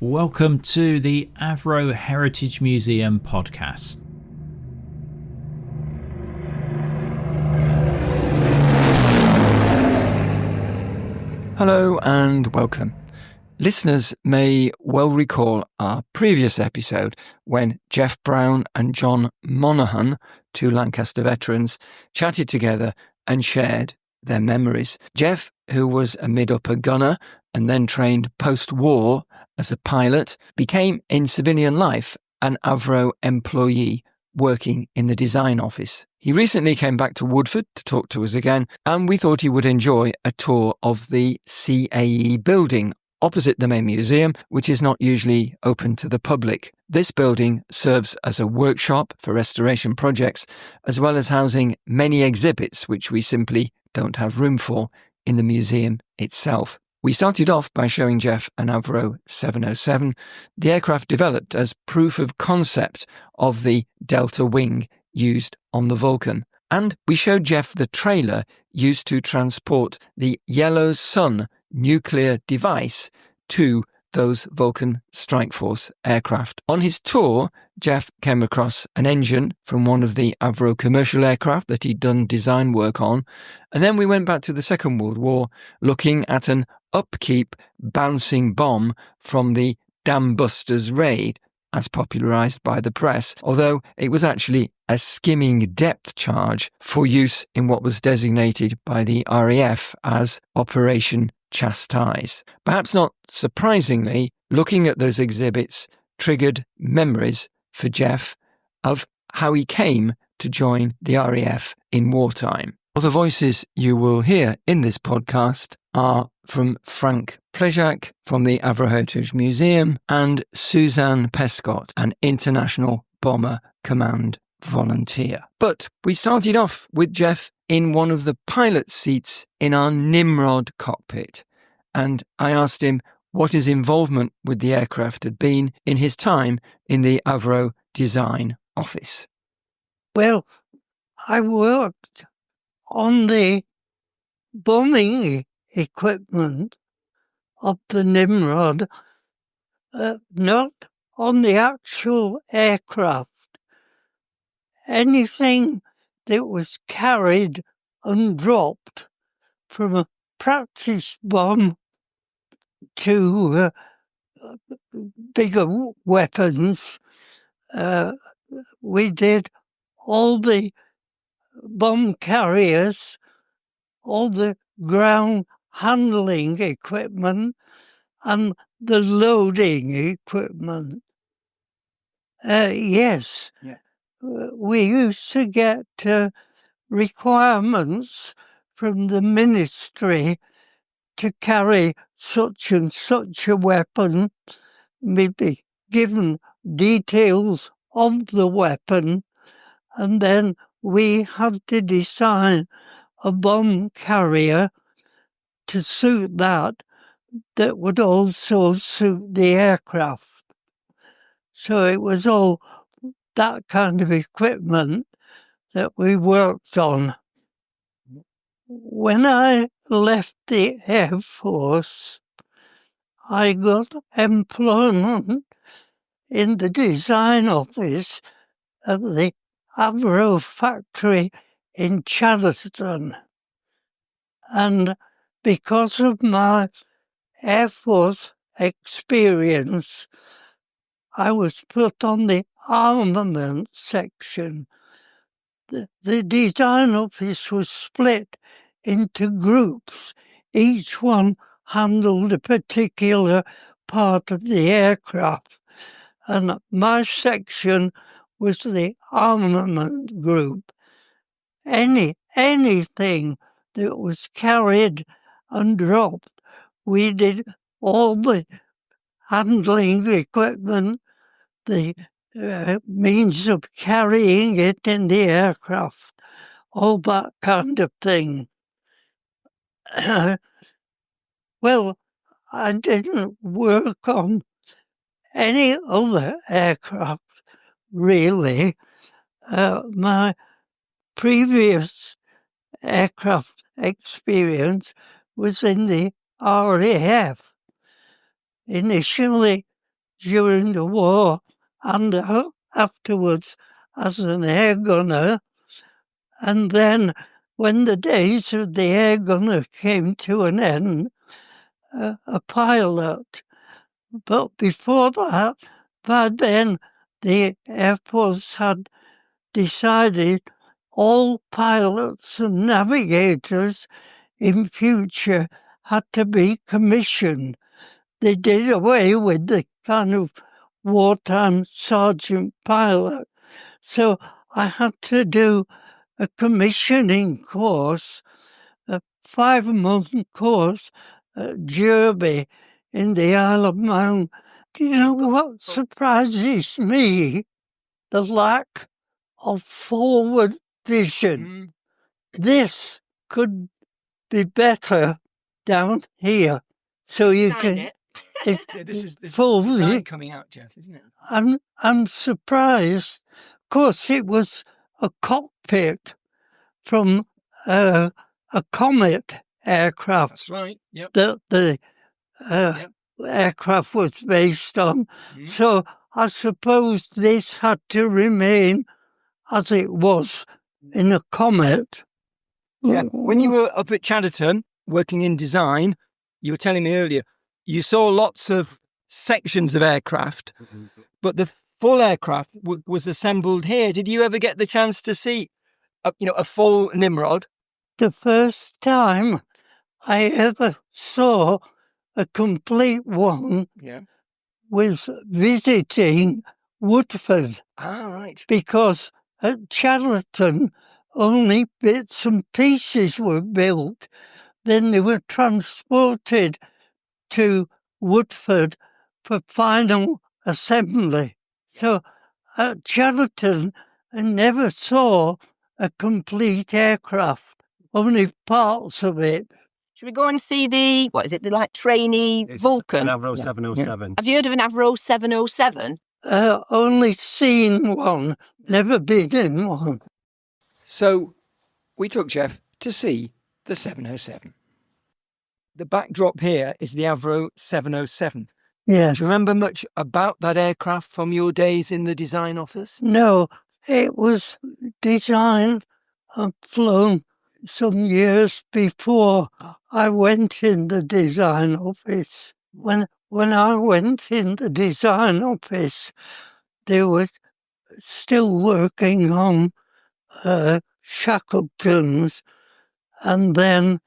Welcome to the Avro Heritage Museum podcast. Hello and welcome. Listeners may well recall our previous episode when Jeff Brown and John Monaghan, two Lancaster veterans, chatted together and shared their memories. Jeff, who was a mid-upper gunner and then trained post-war as a pilot, became in civilian life an Avro employee working in the design office. He recently came back to Woodford to talk to us again, and we thought he would enjoy a tour of the CAE building opposite the main museum, which is not usually open to the public. This building serves as a workshop for restoration projects, as well as housing many exhibits which we simply don't have room for in the museum itself. We started off by showing Jeff an Avro 707, the aircraft developed as proof of concept of the delta wing used on the Vulcan. And we showed Jeff the trailer used to transport the Yellow Sun nuclear device to those Vulcan Strike Force aircraft. On his tour, Jeff came across an engine from one of the Avro commercial aircraft that he'd done design work on, and then we went back to the Second World War, looking at an upkeep bouncing bomb from the Dam Busters raid, as popularised by the press, although it was actually a skimming depth charge for use in what was designated by the RAF as Operation Chastise. Perhaps not surprisingly, looking at those exhibits triggered memories for Jeff of how he came to join the RAF in wartime. Well, the voices you will hear in this podcast are from Frank Plejak from the Avro Heritage Museum and Suzanne Pescott, an International Bomber Command volunteer. But we started off with Jeff in one of the pilot seats in our Nimrod cockpit, and I asked him what his involvement with the aircraft had been in his time in the Avro design office. Well, I worked on the bombing equipment of the Nimrod, not on the actual aircraft. Anything that was carried and dropped from a practice bomb to bigger weapons, we did all the bomb carriers, all the ground handling equipment, and the loading equipment. Yes. Yeah. We used to get requirements from the ministry to carry such and such a weapon. We'd be given details of the weapon, and then we had to design a bomb carrier to suit that would also suit the aircraft. So it was all that kind of equipment that we worked on. When I left the Air Force, I got employment in the design office at the Avro factory in Chadderton. And because of my Air Force experience, I was put on the armament section. The design office was split into groups. Each one handled a particular part of the aircraft. And my section was the armament group. Anything that was carried and dropped, we did all the handling equipment, the means of carrying it in the aircraft, all that kind of thing. Well, I didn't work on any other aircraft, really. My previous aircraft experience was in the RAF. Initially during the war and afterwards as an air gunner. And then when the days of the air gunner came to an end, a pilot. But before that, by then, the Air Force had decided all pilots and navigators in future had to be commissioned. They did away with the kind of wartime sergeant pilot. So I had to do a commissioning course, a 5-month course at Derby in the Isle of Man. Do you know what surprises me? The lack of forward vision. This could be better down here. So you can... This is design coming out, Jeff, isn't it? I'm surprised. Of course, it was a cockpit from a Comet aircraft. That's right. Yep. That the aircraft was based on. So I suppose this had to remain as it was in a Comet. Yeah. When you were up at Chatterton working in design, you were telling me earlier, you saw lots of sections of aircraft, but the full aircraft was assembled here. Did you ever get the chance to see, a full Nimrod? The first time I ever saw a complete one was visiting Woodford. Ah, right. Because at Chatterton, only bits and pieces were built. Then they were transported to Woodford for final assembly. So at Chatterton, I never saw a complete aircraft, only parts of it. Should we go and see the trainee Vulcan? An Avro 707. Have you heard of an Avro 707? Only seen one, never been in one. So we took Jeff to see the 707. The backdrop here is the Avro 707. Yeah. Do you remember much about that aircraft from your days in the design office? No, it was designed and flown some years before I went in the design office. When I went in the design office, they were still working on Shackletons, and then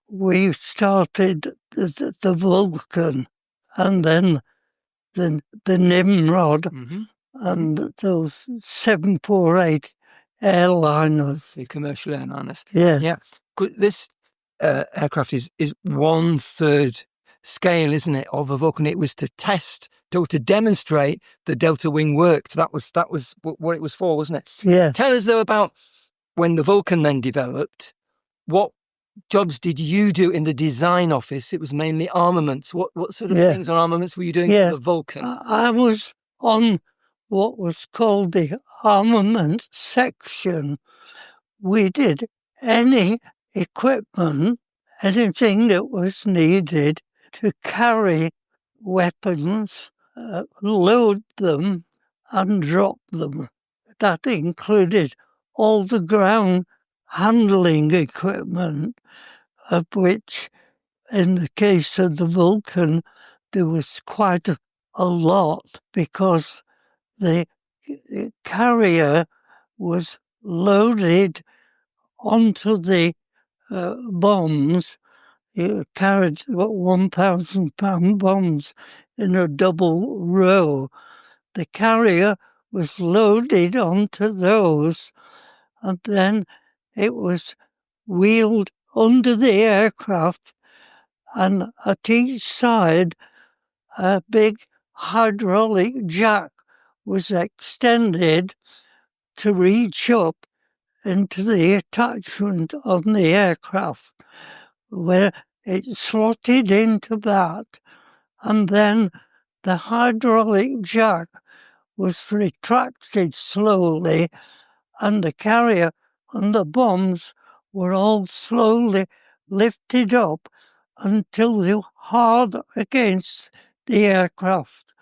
we started the Vulcan, and then the Nimrod, and those 748 airliners. The commercial airliners. Yeah. Yeah. This aircraft is 1/3 scale, isn't it, of a Vulcan? It was to test, to demonstrate the delta wing worked. That was what it was for, wasn't it? Yeah. Tell us, though, about when the Vulcan then developed. What jobs did you do in the design office? It was mainly armaments. What sort of things on armaments were you doing for the Vulcan? I was on what was called the armament section. We did any equipment, anything that was needed to carry weapons, load them and drop them. That included all the ground handling equipment, of which, in the case of the Vulcan, there was quite a lot, because the carrier was loaded onto the bombs. It carried 1,000-pound bombs in a double row. The carrier was loaded onto those, and then it was wheeled under the aircraft, and at each side a big hydraulic jack was extended to reach up into the attachment on the aircraft, where it slotted into that, and then the hydraulic jack was retracted slowly, and the carrier and the bombs were all slowly lifted up until they were hard against the aircraft.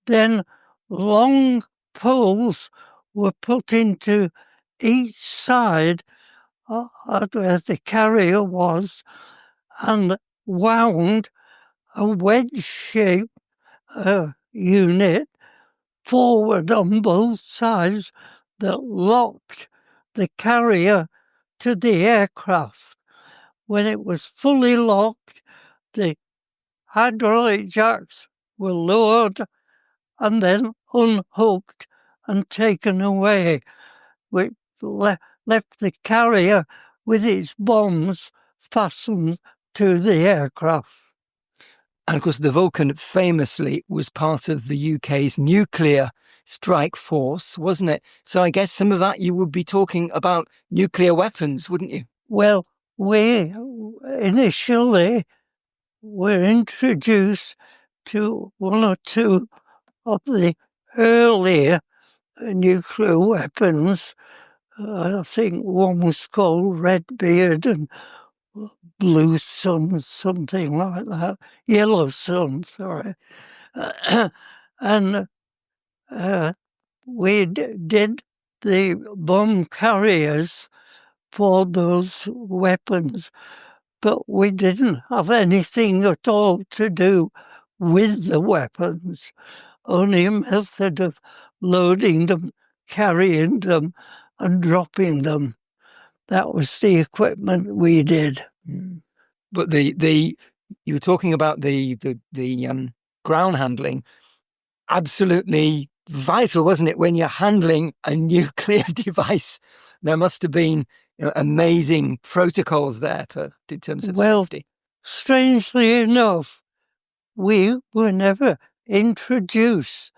Then long poles were put into each side of where the carrier was and wound a wedge-shaped unit forward on both sides that locked the carrier to the aircraft. When it was fully locked, the hydraulic jacks were lowered and then unhooked and taken away, which left the carrier with its bombs fastened to the aircraft. And of course, the Vulcan famously was part of the UK's nuclear strike force, wasn't it? So I guess some of that you would be talking about nuclear weapons, wouldn't you? Well, we initially were introduced to one or two of the earlier nuclear weapons. I think one was called Redbeard and Blue Sun, something like that. Yellow Sun, sorry. And we did the bomb carriers for those weapons, but we didn't have anything at all to do with the weapons, only a method of loading them, carrying them, and dropping them. That was the equipment we did. But you were talking about the ground handling. Absolutely vital, wasn't it? When you're handling a nuclear device, there must have been amazing protocols there in terms of safety. Strangely enough, we were never introduced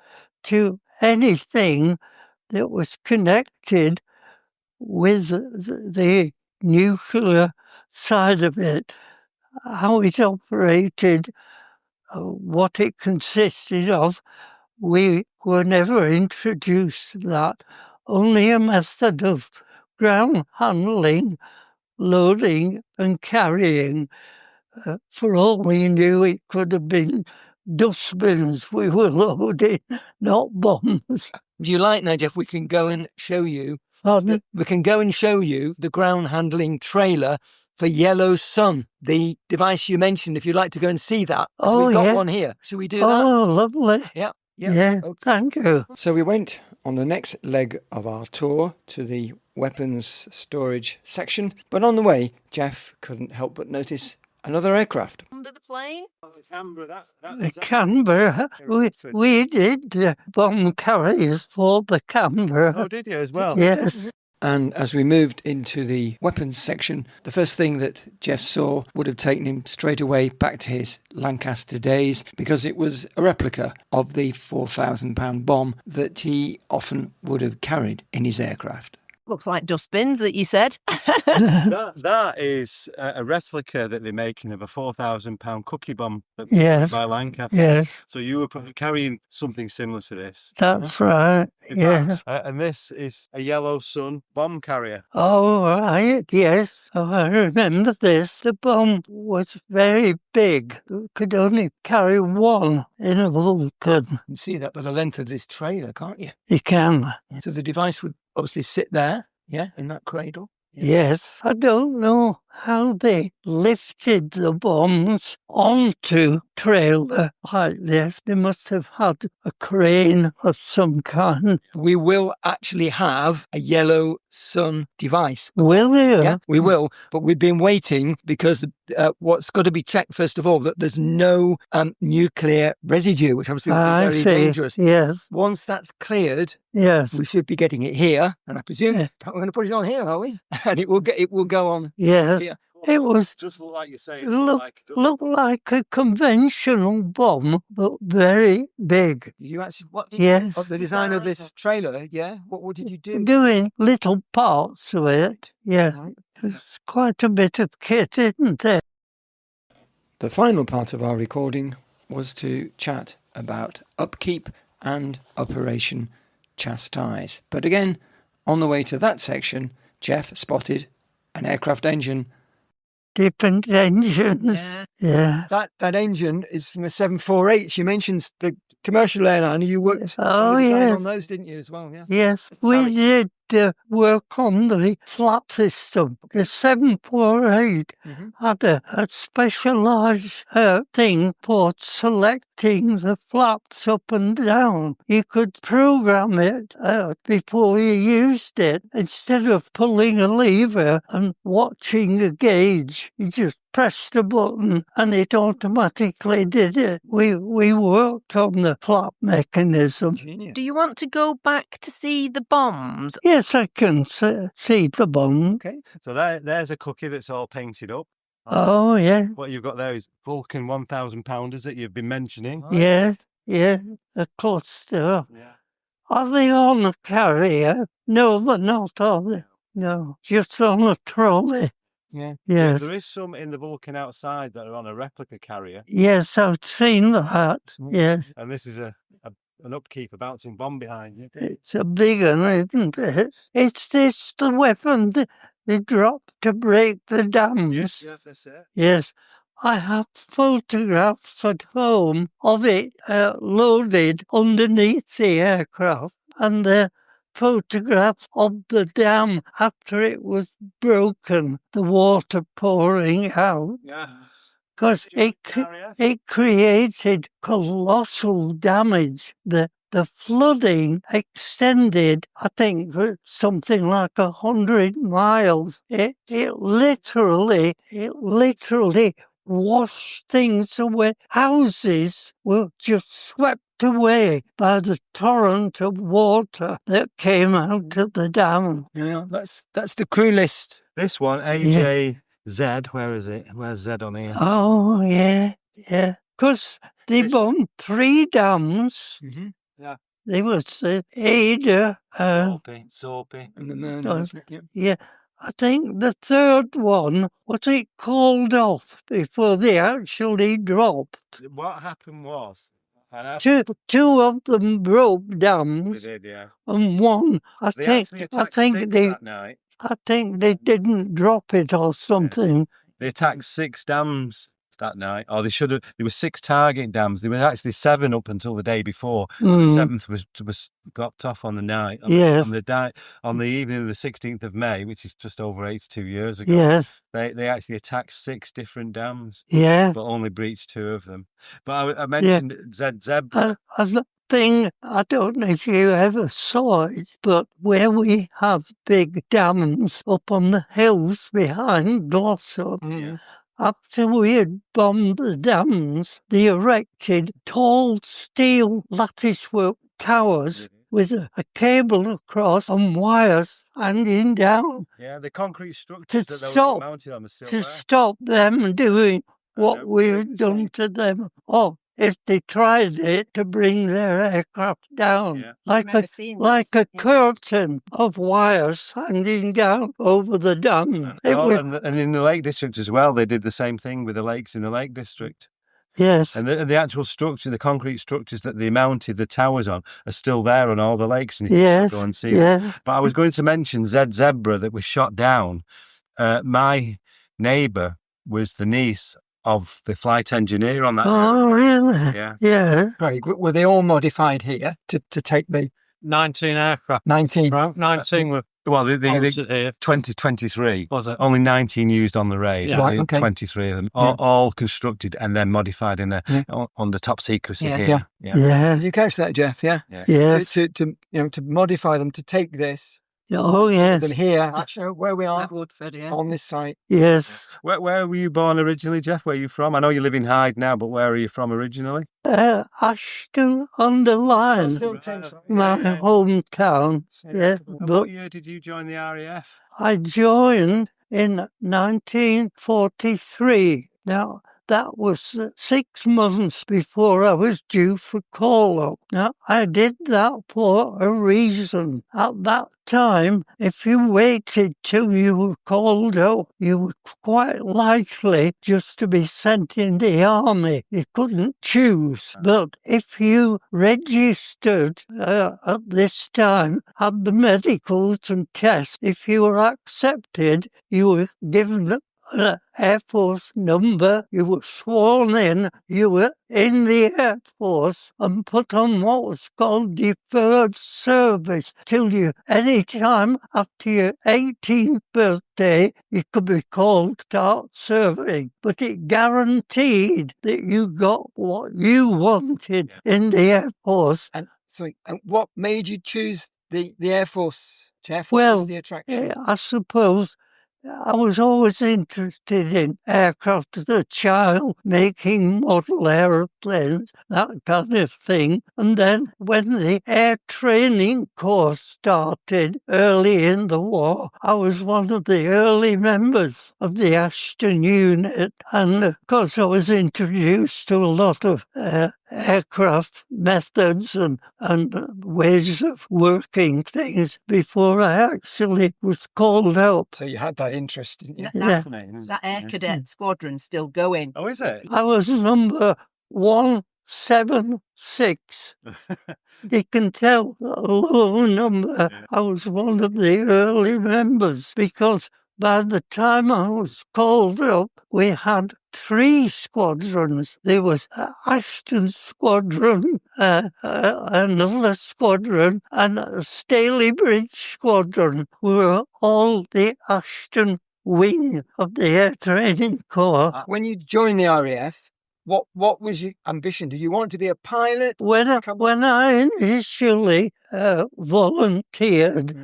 to anything that was connected with the nuclear side of it, how it operated, what it consisted of. We were never introduced to that, only a method of ground handling, loading and carrying. For all we knew, it could have been dustbins we were loading, not bombs. Do you like now, Jeff? We can go and show you. We can go and show you the ground handling trailer for Yellow Sun, the device you mentioned. If you'd like to go and see that, we've got one here. Should we do that? Oh, lovely. Yeah. Okay. Thank you. So we went on the next leg of our tour to the weapons storage section, but on the way, Jeff couldn't help but notice another aircraft. Under the plane? The Canberra. We did bomb carriers for the Canberra. Oh, did you as well? Yes. And as we moved into the weapons section, the first thing that Jeff saw would have taken him straight away back to his Lancaster days, because it was a replica of the £4,000 bomb that he often would have carried in his aircraft. Looks like dustbins that you said. That is a replica that they're making of a £4,000 cookie bomb by Lancaster. Yes. So you were probably carrying something similar to this. That's right. Yes. And this is a Yellow Sun bomb carrier. Oh, right. Yes. Oh, I remember this. The bomb was very big. It could only carry one in a Vulcan. You can see that by the length of this trailer, can't you? You can. So the device would obviously sit there, in that cradle. Yes. I don't know how they lifted the bombs onto trailer like this. They must have had a crane of some kind. We will actually have a Yellow Sun device. Will you? Yeah, we will. But we've been waiting because what's got to be checked, first of all, that there's no nuclear residue, which obviously would be very dangerous. Yes. Once that's cleared, yes, we should be getting it here. And I presume we're going to put it on here, are we? And it will go on. Yes. Here. It was just like you say. Looked like a conventional bomb, but very big. You actually Yes. The design of this trailer? Yeah. What did you do? Doing little parts of it. Yeah. Right. It's quite a bit of kit, isn't it? The final part of our recording was to chat about upkeep and Operation Chastise. But again, on the way to that section, Jeff spotted an aircraft engine. Different engines. Yeah. That engine is from a 748. She mentions the commercial airliner. You worked Oh, on the design yes. on those, didn't you, as well? Yeah. Yes, Sally. we did work on the flap system. The 748 Mhm. had a specialised thing for selecting the flaps up and down. You could program it before you used it. Instead of pulling a lever and watching a gauge, you just pressed a button and it automatically did it. We worked on the flap mechanism. Genius. Do you want to go back to see the bombs? Yes, I can see the bomb. Okay. So there's a cookie that's all painted up. Oh, yeah. What you've got there is Vulcan 1,000 pounders that you've been mentioning. Yeah, a cluster. Yeah. Are they on a carrier? No, they're not, are they? No, just on a trolley. Yeah. Yes, There is some in the Vulcan outside that are on a replica carrier. yes, I've seen that. Yes, And this is an upkeep, a bouncing bomb behind you. it's a big one, isn't it? It's the weapon they drop to break the dams. Yes, that's it. Yes, I have photographs at home of it loaded underneath the aircraft, and the photographs of the dam after it was broken, the water pouring out. Yeah. Because it created colossal damage. The flooding extended, I think, for something like 100 miles. It literally washed things away. Houses were just swept away by the torrent of water that came out of the dam. Yeah, that's the crew list. This one, AJZ, where is it? Where's Z on here? Oh, yeah. Because they bombed 3 dams. Mm-hmm. Yeah. There was Ada. Soapy. And then Yeah. I think the third one, was it called off before they actually dropped? What happened was, Two of them broke they dams, did, yeah. and one, I They think actually attacked 6 they, that night. I think they didn't drop it or something. They attacked 6 dams that night, or they should have. There were 6 target dams. There were actually 7 up until the day before. The 7th was dropped off on the night. Yes. On the evening of the 16th of May, which is just over 82 years ago. Yes. They actually attacked 6 different dams. Yeah. But only breached 2 of them. But I mentioned Zebra. And the thing, I don't know if you ever saw it, but where we have big dams up on the hills behind Glossop, after we had bombed the dams, they erected tall steel latticework towers with a cable across and wires hanging down. Yeah, the concrete structures that they were mounted on are still to there. stop them doing what we've done to them. Oh, if they tried it to bring their aircraft down, like a curtain of wires hanging down over the dam. And in the Lake District as well, they did the same thing with the lakes in the Lake District. Yes. And the actual structure, the concrete structures that they mounted the towers on are still there on all the lakes. And you can go and see them. But I was going to mention Zebra that was shot down. My neighbour was the niece of the flight engineer on that. Oh, really? Yeah. Craig, were they all modified here to take the 19 aircraft? 19. Right, 19 were. Well, the here. 2023, Was it? only 19 used on the raid. Yeah. Right, okay. 23 of them, all constructed and then modified under top secrecy here. Did you catch that, Jeff? Yeah. Yes. To modify them to take this. Oh, yes. And here, where we are Woodford, on this site. Yes. Where were you born originally, Jeff? Where are you from? I know you live in Hyde now, but where are you from originally? Ashton under Lyne, my hometown. Yeah. And what year did you join the RAF? I joined in 1943. Now, that was 6 months before I was due for call-up. Now, I did that for a reason. At that time, if you waited till you were called up, you were quite likely just to be sent in the army. You couldn't choose. But if you registered at this time, had the medicals and tests, if you were accepted, you were given an Air Force number, you were sworn in, you were in the Air Force and put on what was called deferred service till you, any time after your 18th birthday, you could be called to start serving. But it guaranteed that you got what you wanted in the Air Force. And what made you choose the Air Force, Jeff? What was the attraction? I suppose I was always interested in aircraft as a child, making model aeroplanes, that kind of thing. And then when the air training course started early in the war, I was one of the early members of the Ashton unit. And of course I was introduced to a lot of aircraft methods and ways of working things before I actually was called out. So you had that interest in that Air Cadet squadron's still going. Oh, is it? I was number 176. You can tell a low number. I was one of the early members because by the time I was called up, we had 3 squadrons. There was Ashton Squadron, another squadron, and a Staley Bridge Squadron. We were all the Ashton wing of the Air Training Corps. When you joined the RAF, what was your ambition? Did you want to be a pilot? When I initially volunteered,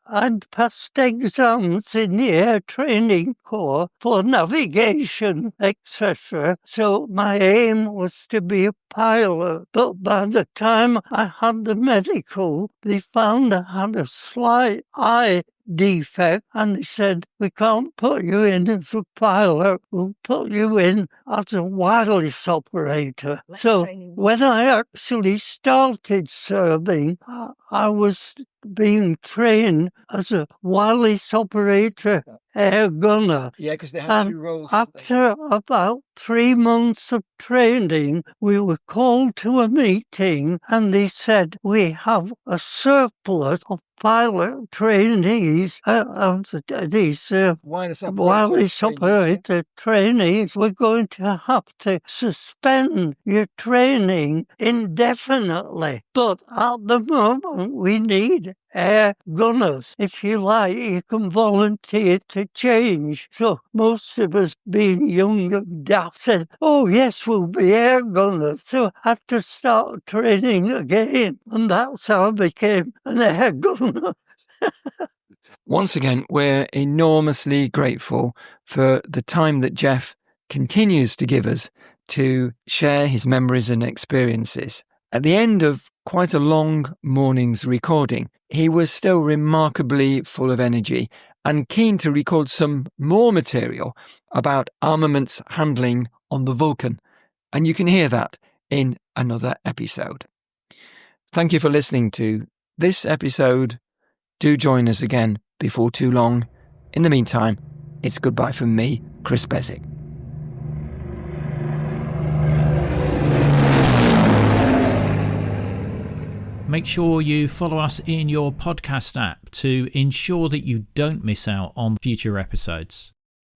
I'd passed exams in the Air Training Corps for navigation, etc. So my aim was to be a pilot. But by the time I had the medical, they found I had a slight eye defect, and they said, we can't put you in as a pilot, we'll put you in as a wireless operator. So when I actually started serving, I was being trained as a wireless operator air gunner. Yeah, because they had 2 roles. After about 3 months of training, we were called to a meeting and they said, we have a surplus of pilot trainees, these wireless operator trainees. We're going to have to suspend your training indefinitely. But at the moment, we need air gunners. If you like, you can volunteer to change. So most of us, being young and daft, said, oh yes, we'll be air gunners. So I had to start training again. And that's how I became an air gunner. Once again, we're enormously grateful for the time that Jeff continues to give us to share his memories and experiences. At the end of quite a long morning's recording, he was still remarkably full of energy and keen to record some more material about armaments handling on the Vulcan. And you can hear that in another episode. Thank you for listening to this episode. Do join us again before too long. In the meantime, it's goodbye from me, Chris Beswick. Make sure you follow us in your podcast app to ensure that you don't miss out on future episodes.